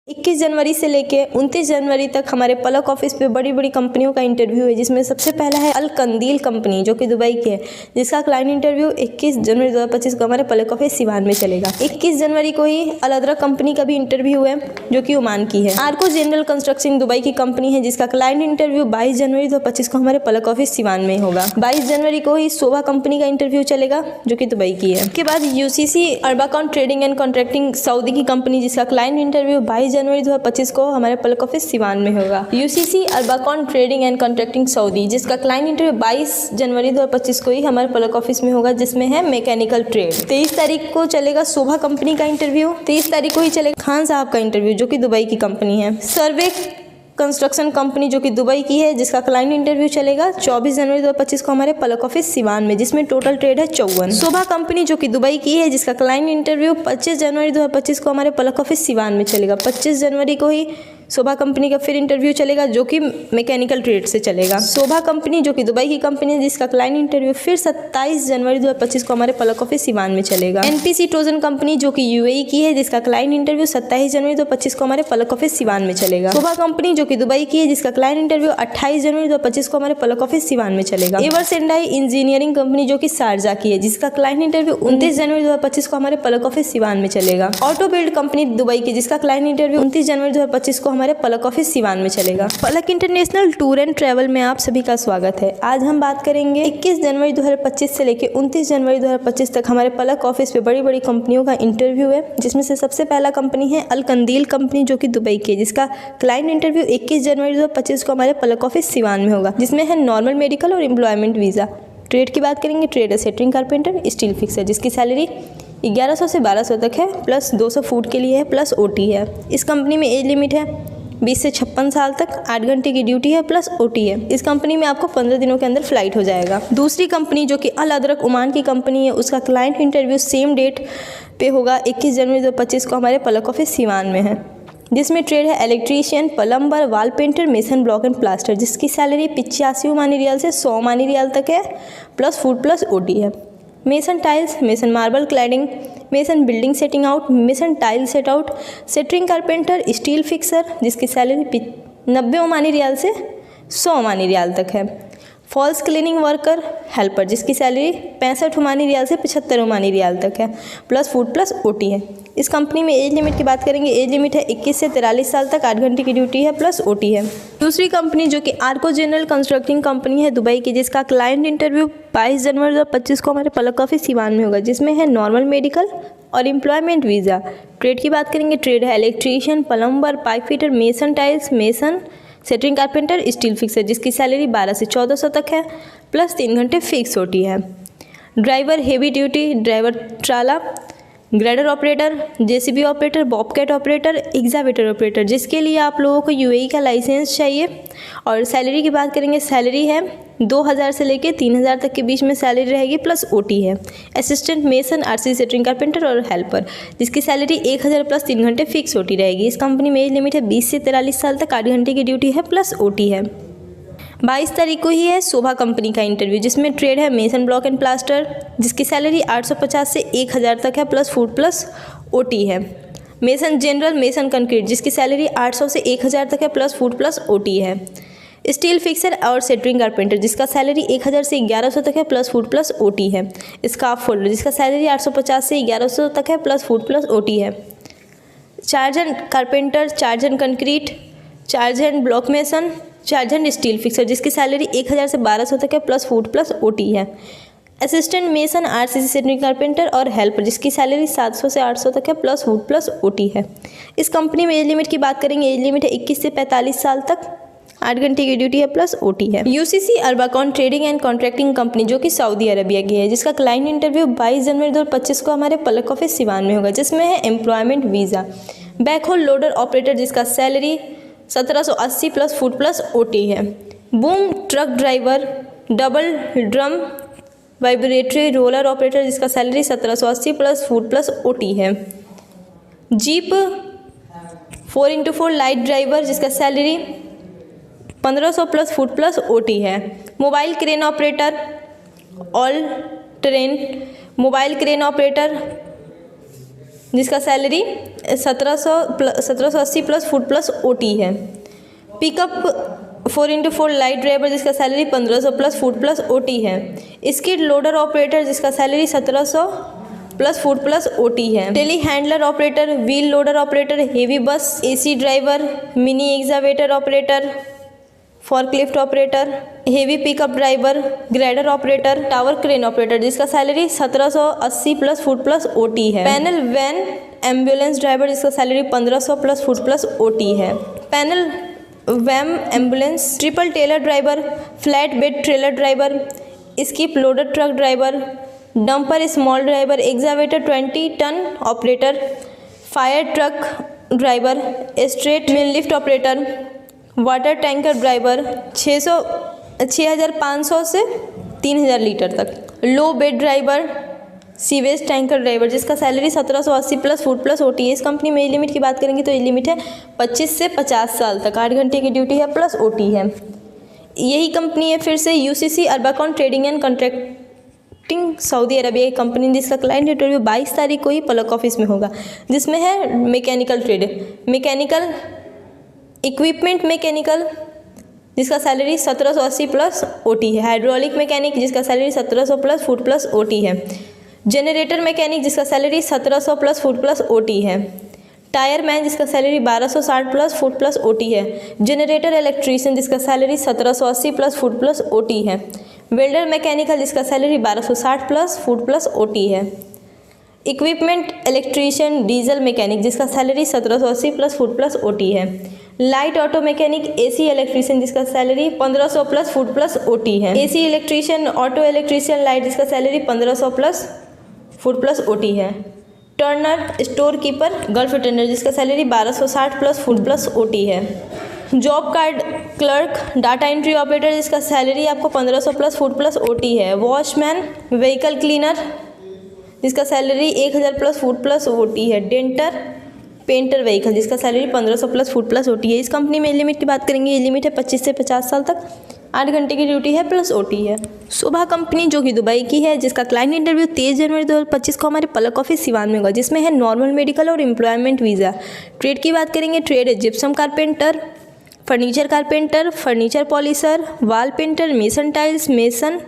21 जनवरी से लेके 29 जनवरी तक हमारे पलक ऑफिस पे बड़ी बड़ी कंपनियों का इंटरव्यू है, जिसमें सबसे पहला है अल कंदील कंपनी जो कि दुबई की है, जिसका क्लाइंट इंटरव्यू 21 जनवरी 2025 को हमारे पलक ऑफिस सिवान में चलेगा। 21 जनवरी को ही अल अदरक कंपनी का भी इंटरव्यू है जो कि ओमान की है। आर्को जनरल कंस्ट्रक्शन दुबई की कंपनी है, जिसका क्लाइंट इंटरव्यू 22 जनवरी 2025 को हमारे पलक ऑफिस सिवान में होगा। 22 जनवरी को ही शोभा कंपनी का इंटरव्यू चलेगा जो कि दुबई की है। उसके बाद UCC Arabacon trading and contracting Saudi की कंपनी, जिसका क्लाइंट इंटरव्यू 22 जनवरी 2025 को हमारे पलक ऑफिस सिवान में होगा। UCC Arabacon trading and contracting Saudi, जिसका क्लाइंट इंटरव्यू 22 जनवरी 2025 को ही हमारे पलक ऑफिस में होगा, जिसमें है मैकेनिकल ट्रेड। 23 तारीख को चलेगा शोभा कंपनी का इंटरव्यू। 23 तारीख को ही चलेगा खान साहब का इंटरव्यू जो कि दुबई की कंपनी है। सर्वे कंस्ट्रक्शन कंपनी जो कि दुबई की है, जिसका क्लाइंट इंटरव्यू चलेगा 24 जनवरी 2025 को हमारे पलक ऑफिस सिवान में, जिसमें टोटल ट्रेड है 54। शोभा कंपनी जो कि दुबई की है, जिसका क्लाइंट इंटरव्यू 25 जनवरी 2025 को हमारे पलक ऑफिस सिवान में चलेगा। 25 जनवरी को ही शोभा कंपनी का फिर इंटरव्यू चलेगा जो कि मैकेनिकल ट्रेड से चलेगा। शोभा कंपनी जो कि दुबई की कंपनी है, जिसका क्लाइंट इंटरव्यू फिर 27 जनवरी 2025 को हमारे पलक ऑफिस सिवान में चलेगा। एनपीसी ट्रोजन कंपनी जो कि यूएई की है, जिसका क्लाइंट इंटरव्यू 27 जनवरी 2025 को हमारे पलक ऑफिस सिवान में चलेगा। शोभा कंपनी जो कि दुबई की है, जिसका क्लाइंट इंटरव्यू 28 जनवरी 2025 को हमारे पलक ऑफिस सिवान में चलेगा। एवरसेंडाई इंजीनियरिंग कंपनी जो कि शारजा की है, जिसका क्लाइंट इंटरव्यू 29 जनवरी 2025 को हमारे पलक ऑफिस सिवान में चलेगा। ऑटो बिल्ड कंपनी दुबई की, जिसका क्लाइंट इंटरव्यू 29 जनवरी 2025 को हमारे पलक ऑफिस सिवान में चलेगा। पलक इंटरनेशनल टूर एंड ट्रैवल में आप सभी का स्वागत है। आज हम बात करेंगे 21 जनवरी 2025 से लेकर 29 जनवरी 2025 तक हमारे पलक ऑफिस पे बड़ी बड़ी कंपनियों का इंटरव्यू है, जिसमें से सबसे पहला कंपनी है अल कंदील कंपनी जो कि दुबई की है, जिसका क्लाइंट इंटरव्यू 21 जनवरी 2025 को हमारे पलक ऑफिस सिवान में होगा, जिसमें है नॉर्मल मेडिकल और एम्प्लॉयमेंट वीज़ा। ट्रेड की बात करेंगे, ट्रेड है सेटरिंग कारपेंटर स्टील फिक्सर, जिसकी सैलरी 1100 से 1200 तक है, प्लस 200 फूड के लिए है, प्लस ओटी है। इस कंपनी में एज लिमिट है 20 से 56 साल तक, 8 घंटे की ड्यूटी है, प्लस ओटी है। इस कंपनी में आपको 15 दिनों के अंदर फ्लाइट हो जाएगा। दूसरी कंपनी जो कि अल अदरक ओमान की कंपनी है, उसका क्लाइंट इंटरव्यू सेम डेट पे होगा 21 जनवरी 2025 को हमारे पलक ऑफिस सिवान में है, जिसमें ट्रेड है electrician, plumber, wall painter, mason, block and plaster, जिसकी सैलरी 85 ओमानी रियाल से 100 ओमानी रियाल तक है, प्लस फूड प्लस ओटी है। Mason tiles, mason marble cladding, mason building setting out, mason tile set out, shuttering carpenter, steel fixer, जिसकी salary 90 Omani riyal से 100 Omani riyal तक है। False cleaning worker helper, जिसकी salary 65 Omani riyal से 75 Omani riyal तक है, plus food plus OT है। इस कंपनी में एज लिमिट की बात करेंगे, एज लिमिट है 21 से 43 साल तक, 8 घंटे की ड्यूटी है, प्लस ओटी है। दूसरी कंपनी जो कि आर्को जनरल कंस्ट्रक्टिंग कंपनी है दुबई की, जिसका क्लाइंट इंटरव्यू 22 जनवरी 2025 को हमारे पलक ऑफिस सिवान में होगा, जिसमें है नॉर्मल मेडिकल और एम्प्लॉयमेंट वीज़ा। ट्रेड की बात करेंगे, ट्रेड है electrician, plumber, pipe fitter, mason tiles, mason, shuttering carpenter, steel fixer, जिसकी सैलरी 1200 से 1400 तक है, प्लस 3 घंटे फिक्स होती है। Driver heavy duty, driver trailer, grader operator, JCB operator, Bobcat operator, excavator operator, जिसके लिए आप लोगों को यूएई का लाइसेंस चाहिए। और सैलरी की बात करेंगे, सैलरी है 2000 से लेकर 3000 तक के बीच में सैलरी रहेगी, प्लस ओटी है। Assistant mason, RC shuttering carpenter और हेल्पर, जिसकी सैलरी 1000 प्लस 3 घंटे फिक्स ओटी रहेगी। इस कंपनी में एज लिमिट है 20 से 43 साल तक, 8 घंटे की ड्यूटी है, प्लस ओटी है। 22 तारीख को ही है शोभा कंपनी का इंटरव्यू, जिसमें ट्रेड है मेसन, ब्लॉक एंड प्लास्टर, जिसकी सैलरी 850 से 1000 तक है, प्लस फूड प्लस ओटी है। मेसन जनरल, मेसन कंक्रीट, जिसकी सैलरी 800 से 1000 तक है, प्लस फूड प्लस ओटी है। स्टील फिक्सर और सेटरिंग कारपेंटर, जिसका सैलरी 1000 से 1100 तक है, प्लस फूड प्लस ओटी है। स्काफ फोल्डर, जिसका सैलरी 850 से 1100 तक है, प्लस फूड प्लस ओटी है। Chargeman carpenter, chargeman concrete, chargeman block mason, chargeman steel fixer, जिसकी सैलरी 1000 से 1200 तक है, प्लस फूड प्लस ओटी है। Assistant mason, RCC shuttering carpenter और हेल्पर, जिसकी सैलरी 700 से 800 तक है, प्लस फूड प्लस ओटी है। इस कंपनी में एज लिमिट की बात करेंगे, एज लिमिट है 21 से 45 साल तक, 8 घंटे की ड्यूटी है, प्लस ओटी है। UCC Arabacon trading and contracting company जो कि सऊदी अरबिया की है, जिसका क्लाइंट इंटरव्यू 22 जनवरी 2025 को हमारे पलक ऑफिस सिवान में होगा, जिसमें है employment visa. Backhoe loader operator, जिसका salary 1780 plus food plus OT है। Boom truck driver, double drum vibratory roller operator, जिसका salary 1780 plus food plus OT है। जीप 4x4 लाइट ड्राइवर, जिसका salary 1500 plus food plus OT है। Mobile crane operator, all terrain mobile crane operator, जिसका salary 1780 plus food plus OT है। Pickup 4x4 light driver जिसका salary 1500 plus food plus OT है। Skid loader operator जिसका salary 1700 plus food plus OT है। Telehandler operator, wheel loader operator, heavy bus AC driver, mini excavator operator, forklift operator, heavy pickup driver, grader operator, tower crane operator जिसका salary 1780 plus food plus OT है। Panel van ambulance driver जिसका salary 1500 plus food plus OT है। Panel van ambulance, triple trailer driver, flat bed trailer driver, skip loader truck driver, dumper small driver, excavator 20 ton operator, fire truck driver, straight mill lift operator, water tanker driver 6500 से 3000 litre तक, low bed driver, sewage tanker driver जिसका salary 1780 plus food plus OT है। इस company में age limit की बात करेंगे तो एज लिमिट है 25 से 50 साल तक, 8 घंटे की ड्यूटी है प्लस ओटी है। यही कंपनी है फिर से UCC Arabacon trading and contracting Saudi Arabia की कंपनी, जिसका क्लाइंट इंटरव्यू 22 तारीख को ही पलक ऑफिस में होगा, जिसमें है mechanical trade, mechanical equipment mechanical जिसका सैलरी 1780 प्लस ओटी है। हाइड्रोलिक मैकेनिक जिसका salary 1700 plus food plus OT है। जनरेटर मैकेनिक जिसका salary 1700 plus food plus OT है। टायर मैन जिसका salary 1260 plus food plus OT है। जनरेटर इलेक्ट्रीशियन जिसका salary 1780 plus food plus OT है। Welder mechanical जिसका salary 1260 plus food plus OT है। Equipment electrician diesel mechanic जिसका salary 1780 plus food plus OT है। Light auto mechanic AC electrician जिसका salary 1500 plus food plus OT है। AC electrician auto electrician light जिसका salary 1500 plus food plus OT है। Turner store keeper gulf tender जिसका salary 1260 plus food plus OT है। Job card clerk data entry operator जिसका salary आपको 1500 plus food plus OT है। Watchman vehicle cleaner जिसका salary 1000 plus food plus OT है। Denter painter vehicle जिसका salary 1500 plus food plus OT है। इस company में एज लिमिट की बात करेंगे, एज लिमिट है 25 से 50 साल तक, 8 घंटे की ड्यूटी है प्लस ओटी है। शोभा कंपनी जो कि दुबई की है, जिसका क्लाइंट इंटरव्यू 23 जनवरी 2025 को हमारे पलक ऑफिस सिवान में होगा, जिसमें है नॉर्मल मेडिकल और एम्प्लॉयमेंट वीज़ा। ट्रेड की बात करेंगे, ट्रेड है gypsum carpenter, carpenter, furniture polisher, wall painter, mason tiles, mason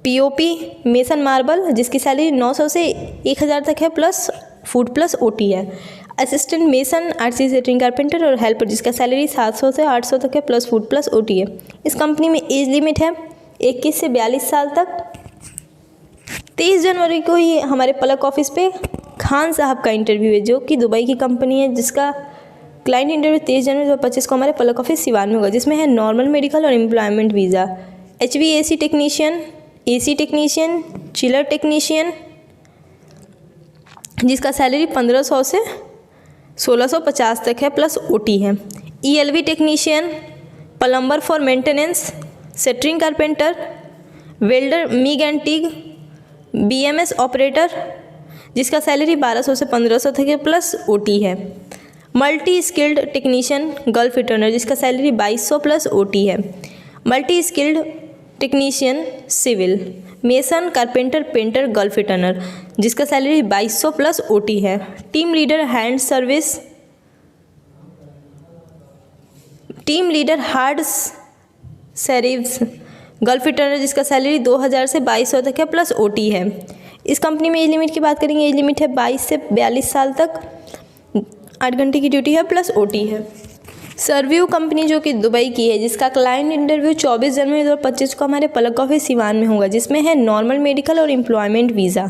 POP, mason marble जिसकी सैलरी 900 से 1000 तक है प्लस फूड प्लस ओटी है। Assistant mason, RC shuttering carpenter और हेल्पर जिसका सैलरी 700 से 800 तक है प्लस फूड प्लस ओटी है। इस कंपनी में एज लिमिट है 21 से 42 साल तक। 23 जनवरी को ही हमारे पलक ऑफिस पे खान साहब का इंटरव्यू है, जो कि दुबई की कंपनी है, जिसका क्लाइंट इंटरव्यू 23 जनवरी 2025 को हमारे पलक ऑफिस सिवान में होगा, जिसमें है नॉर्मल मेडिकल और employment visa. HVAC technician, AC technician, chiller technician जिसका सैलरी 1500 से 1650 तक है प्लस ओटी है। ELV technician, plumber for maintenance, shuttering carpenter, welder MIG and TIG, BMS operator जिसका सैलरी 1200 से 1500 तक है प्लस ओटी है। Multi skilled technician Gulf returner जिसका सैलरी 2200 प्लस ओटी है। Multi skilled technician civil, mason, carpenter, painter, Gulf returner जिसका salary 2200 plus OT है। Team leader hand service, team leader hard service gulf returner जिसका salary 2000 से 2200 तक है plus OT है। इस कंपनी में एज लिमिट की बात करेंगे, एज लिमिट है 22 से 42 साल तक, 8 घंटे की ड्यूटी है प्लस ओटी है। सर्व्यू कंपनी जो कि दुबई की है, जिसका क्लाइंट इंटरव्यू 24 जनवरी 2025 को हमारे पलक ऑफिस सिवान में होगा, जिसमें है नॉर्मल मेडिकल और एम्प्लॉयमेंट वीज़ा।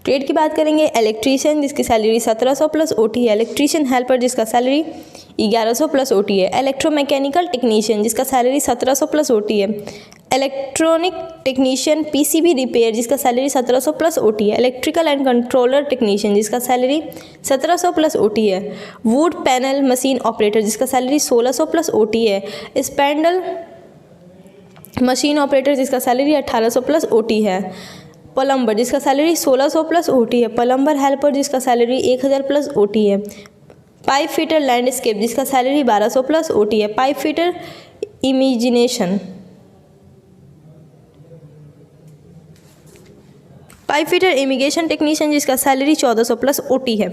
ट्रेड की बात करेंगे, इलेक्ट्रीशियन जिसकी सैलरी 1700 प्लस ओटी है। इलेक्ट्रीशियन हेल्पर जिसका सैलरी 1100 प्लस ओटी है। इलेक्ट्रोमैकेनिकल टेक्नीशियन जिसका सैलरी 1700 प्लस ओटी है। इलेक्ट्रॉनिक टेक्नीशियन PCB रिपेयर जिसका सैलरी 1700 प्लस ओटी है। इलेक्ट्रिकल एंड कंट्रोलर टेक्नीशियन जिसका सैलरी 1700 प्लस ओटी है। वुड पैनल मशीन ऑपरेटर जिसका सैलरी 1600 प्लस ओटी है। स्पैंडल मशीन ऑपरेटर जिसका सैलरी 1800 प्लस ओटी है। प्लम्बर जिसका सैलरी 1600 प्लस ओटी है। प्लम्बर हेल्पर जिसका सैलरी 1000 प्लस ओटी है। पाइप फिटर लैंडस्केप जिसका सैलरी 1200 प्लस ओटी है। Pipe fitter imagination pipe fitter immigration technician जिसका सैलरी 1400 प्लस ओटी है।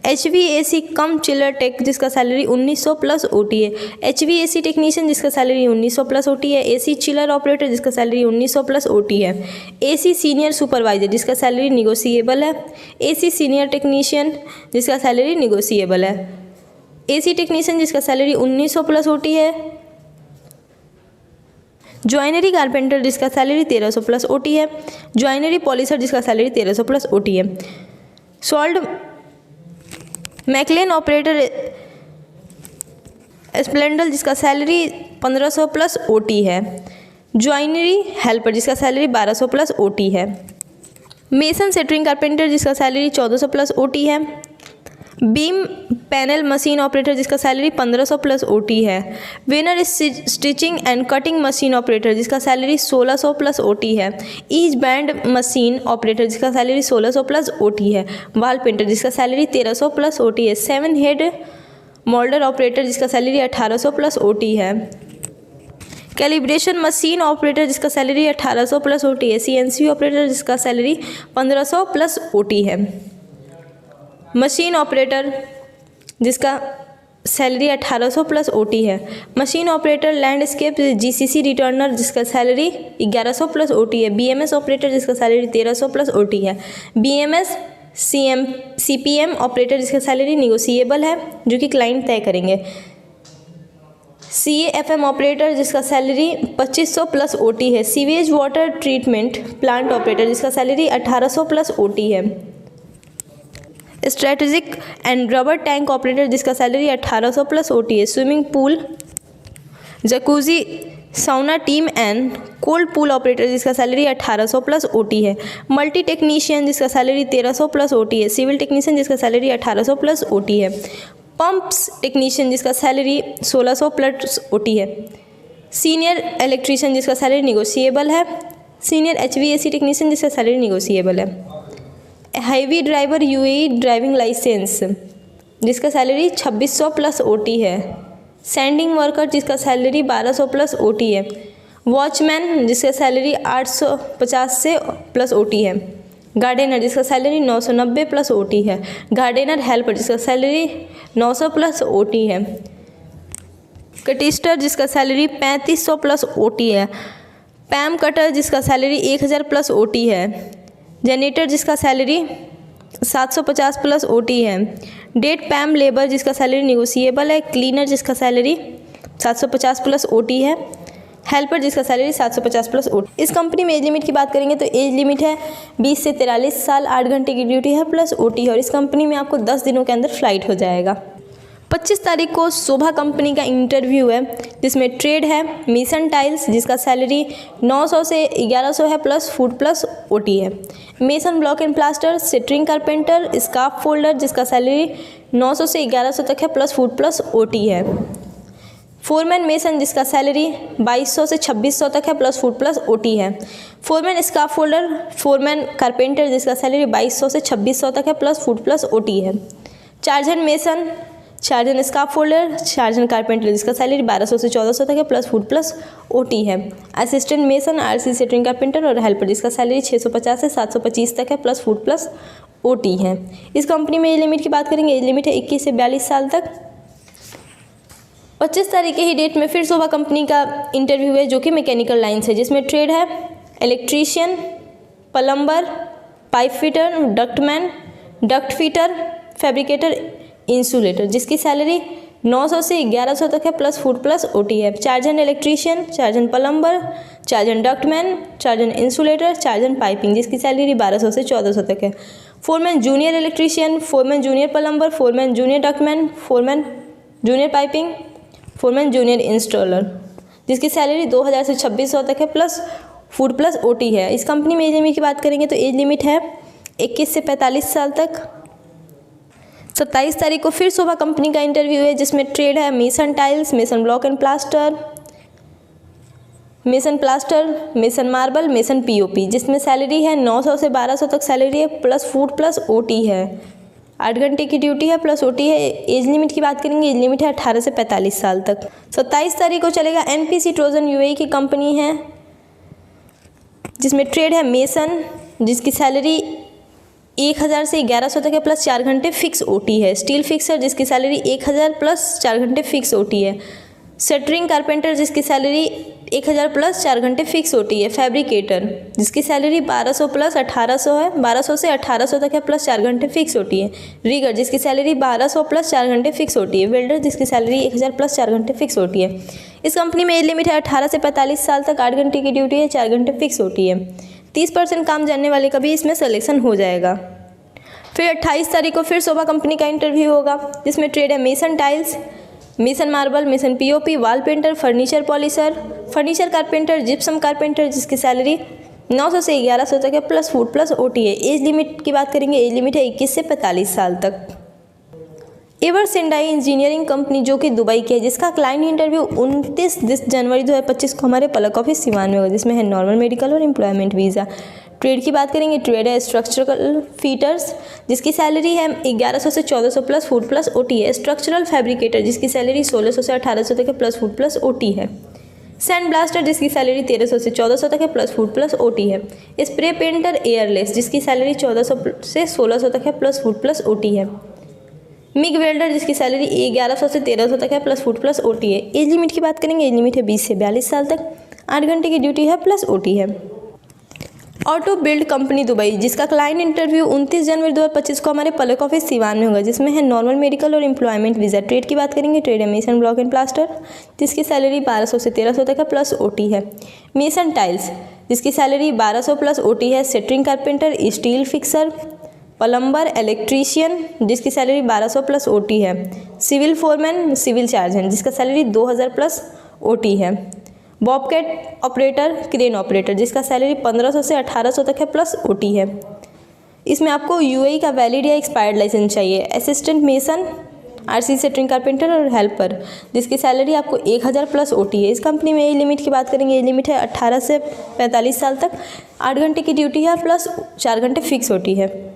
HVAC कम चिलर टेक जिसका सैलरी 1900 प्लस ओटी है। HVAC टेक्नीशियन जिसका सैलरी 1900 प्लस ओटी है। AC चिलर ऑपरेटर जिसका सैलरी 1900 प्लस ओटी है। AC सीनियर सुपरवाइजर जिसका सैलरी निगोशिएबल है। AC सीनियर टेक्नीशियन जिसका सैलरी निगोशिएबल है। AC टेक्नीशियन जिसका सैलरी 1900 प्लस ओटी है। ज्वाइनरी कारपेंटर जिसका सैलरी 1300 प्लस ओटी है। ज्वाइनरी पॉलिशर जिसका सैलरी 1300 प्लस ओटी है। सॉल्ट मैकलेन ऑपरेटर स्प्लेंडर जिसका सैलरी 1500 प्लस ओटी है। ज्वाइनरी हेल्पर जिसका सैलरी 1200 प्लस ओटी है। मेसन सेटरिंग कारपेंटर जिसका सैलरी 1400 प्लस ओटी है। बीम पैनल मशीन ऑपरेटर जिसका सैलरी 1500 प्लस ओटी है। Vanern stitching and cutting machine operator जिसका salary 1600 plus OT है। ईज बैंड मशीन ऑपरेटर जिसका salary 1600 plus OT है। वाल पेंटर जिसका सैलरी 1300 प्लस ओटी है। 7 हेड मोल्डर ऑपरेटर जिसका सैलरी 1800 प्लस ओटी है। कैलिब्रेशन मशीन ऑपरेटर जिसका सैलरी 1800 प्लस ओटी है। CNC ऑपरेटर जिसका सैलरी 1500 प्लस ओटी है। मशीन ऑपरेटर जिसका सैलरी 1800 प्लस ओटी है। Machine operator landscape GCC returner जिसका सैलरी 1100 प्लस ओटी है। BMS ऑपरेटर जिसका सैलरी 1300 प्लस ओटी है। BMS CPM ऑपरेटर जिसका सैलरी निगोशिएबल है जो कि क्लाइंट तय करेंगे। CAFM ऑपरेटर जिसका सैलरी 2500 प्लस ओटी है। Sewage water treatment plant operator जिसका सैलरी 1800 प्लस ओटी है। Strategic and rubber tank operator जिसका सैलरी 1800 प्लस ओटी है। Swimming pool jacuzzi sauna steam and cold pool operator जिसका salary 1800 plus OT है। Multi technician जिसका salary 1300 plus OT है। Civil technician जिसका salary 1800 plus OT है। Pumps technician जिसका salary 1600 plus OT है। सीनियर इलेक्ट्रीशियन जिसका सैलरी निगोशिएबल है। सीनियर HVAC टेक्नीशियन जिसका सैलरी निगोशिएबल है। Highway driver UAE driving licence जिसका सैलरी 2600 प्लस ओटी है। सैंडिंग वर्कर जिसका सैलरी 1200 प्लस ओटी है। वॉचमैन जिसका सैलरी 850 से प्लस ओटी है। गार्डनर जिसका सैलरी 990 प्लस ओटी है। गार्डनर हेल्पर जिसका सैलरी 900 प्लस ओटी है। कटिस्टर जिसका सैलरी 3500 प्लस ओटी है। पैम कटर जिसका सैलरी 1000 प्लस ओटी है। जनरेटर जिसका सैलरी 750 प्लस ओटी है। डेट पैम लेबर जिसका सैलरी निगोशिएबल है। क्लीनर जिसका सैलरी 750 प्लस ओटी है। हेल्पर जिसका सैलरी 750 प्लस ओटी। इस कंपनी में एज लिमिट की बात करेंगे तो एज लिमिट है 20 से 43 साल, 8 घंटे की ड्यूटी है प्लस ओटी है और इस कंपनी में आपको 10 दिनों के अंदर फ्लाइट हो जाएगा। 25 तारीख को शोभा कंपनी का इंटरव्यू है जिसमें ट्रेड है मिशन टाइल्स जिसका सैलरी 900 से 1100 है प्लस फूड प्लस ओटी है। Mason block and plaster shuttering carpenter scaffolder जिसका सैलरी 900 से 1100 तक है प्लस फूड प्लस ओटी है। फोरमैन मेसन जिसका सैलरी 2200 से 2600 तक है प्लस फूड प्लस ओटी है। Foreman scaffolder foreman carpenter जिसका सैलरी 2200 से 2600 तक है प्लस फूड प्लस ओटी है। चार्जन मेसन चार्जन स्कार्फ फोल्डर चार्जन कारपेंटर जिसका सैलरी 1200 से 1400 तक है प्लस फूड प्लस ओटी है। असिस्टेंट मेसन RC सेटरिंग कारपेंटर और हेल्पर जिसका सैलरी 650 से 725 तक है प्लस फूड प्लस ओटी है। इस कंपनी में एज लिमिट की बात करेंगे, एज लिमिट है 21 से 42 साल तक। 25 तारीख के ही डेट में फिर शोभा कंपनी का इंटरव्यू है जो कि मैकेनिकल लाइन से जिसमें ट्रेड है electrician, plumber, pipe fitter, ductman, duct fitter, fabricator, insulator जिसकी सैलरी 900 से 1100 तक है प्लस फूड प्लस ओटी है। Chargehand electrician, chargehand plumber, chargehand ductman, chargehand insulator, chargehand piping जिसकी सैलरी 1200 से 1400 तक है। Foreman junior electrician, foreman junior plumber, foreman junior ductman, foreman junior piping, foreman junior installer जिसकी salary 2000 से 2600 तक है plus food plus OT है। इस कंपनी में एज लिमिट की बात करेंगे तो एज लिमिट है 21 से 45 साल तक। 27 तारीख को फिर शोभा कंपनी का इंटरव्यू है जिसमें ट्रेड है mason tiles, mason block and plaster, mason marble, mason POP जिसमें सैलरी है 900 से 1200 तक सैलरी है प्लस फूड प्लस ओटी है। 8 घंटे की ड्यूटी है प्लस ओटी है। एज लिमिट की बात करेंगे, एज लिमिट है 18 से 45 साल तक। 27 तारीख को चलेगा NPC ट्रोजन UAE की कंपनी है जिसमें ट्रेड है मेसन, जिसकी सैलरी 1000 से 1100 तक है प्लस 4 घंटे फिक्स ओटी है। स्टील फिक्सर जिसकी सैलरी 1000 प्लस 4 घंटे फिक्स ओटी है। सेटरिंग कारपेंटर जिसकी सैलरी 1000 प्लस 4 घंटे फिक्स ओटी है। फैब्रिकेटर जिसकी सैलरी 1200 प्लस 1800 है, 1200 से 1800 तक है प्लस 4 घंटे फिक्स ओटी है। रीगर जिसकी सैलरी 1200 प्लस 4 घंटे फिक्स ओटी है। वेल्डर जिसकी सैलरी 1000 प्लस 4 घंटे फिक्स ओटी है। इस कंपनी में एज लिमिट है 18 से 45 साल तक, 8 घंटे की ड्यूटी है, 4 घंटे फिक्स ओटी है। 30% काम जानने वाले का भी इसमें सिलेक्शन हो जाएगा। फिर 28 तारीख को फिर शोभा कंपनी का इंटरव्यू होगा, जिसमें ट्रेड है mason tiles, mason marble, mason POP, wall painter, furniture polisher, furniture carpenter, gypsum carpenter जिसकी सैलरी 900 से 1100 तक है प्लस फूड प्लस ओटी है। एज लिमिट की बात करेंगे, एज लिमिट है 21 से 45 साल तक। एवर्स सेंडाई इंजीनियरिंग कंपनी जो कि दुबई की है, जिसका क्लाइंट इंटरव्यू 29 जनवरी 2025 को हमारे पलक ऑफिस सिवान में होगा, जिसमें है नॉर्मल मेडिकल और एम्प्लॉयमेंट वीज़ा। ट्रेड की बात करेंगे, ट्रेड है स्ट्रक्चरल फीटर्स जिसकी सैलरी है 1100 से 1400 प्लस फूड प्लस ओटी है। स्ट्रक्चरल फैब्रिकेटर जिसकी सैलरी 1600 से 1800 तक है प्लस फूड प्लस ओटी है। सैंड ब्लास्टर जिसकी सैलरी 1300 से 1400 तक है प्लस फूड प्लस ओटी है। स्प्रे पेंटर एयरलेस जिसकी सैलरी 1400 से 1600 तक है प्लस फूड प्लस ओटी है। मिग वेल्डर जिसकी सैलरी 1100 से 1300 तक है प्लस फूड प्लस ओटी है। एज लिमिट की बात करेंगे, एज लिमिट है 20 से 42 साल तक, 8 घंटे की ड्यूटी है प्लस ओटी है। ऑटो बिल्ड कंपनी दुबई जिसका क्लाइंट इंटरव्यू 29 जनवरी 2025 को हमारे पलक ऑफिस सिवान में होगा, जिसमें है नॉर्मल मेडिकल और एम्प्लॉयमेंट वीज़ा। ट्रेड की बात करेंगे, ट्रेड है मेसन ब्लॉक एंड प्लास्टर जिसकी सैलरी 1200 से 1300 तक है प्लस ओटी है। मेसन टाइल्स जिसकी सैलरी 1200 प्लस ओटी है। Shuttering carpenter, steel fixer, plumber, electrician जिसकी सैलरी 1200 प्लस ओटी है। सिविल फोरमैन, सिविल चार्जन जिसका सैलरी 2000 प्लस ओटी है। बॉबकैट ऑपरेटर, क्रेन ऑपरेटर जिसका सैलरी 1500 से 1800 तक है प्लस ओटी है। इसमें आपको यूएई का वैलिड या एक्सपायर्ड लाइसेंस चाहिए। Assistant mason, RC shuttering carpenter और हेल्पर जिसकी सैलरी आपको 1000 प्लस ओटी है। इस कंपनी में एज लिमिट की बात करेंगे, एज लिमिट है 18 से 45 साल तक, 8 घंटे की ड्यूटी है प्लस 4 घंटे फिक्स ओटी है।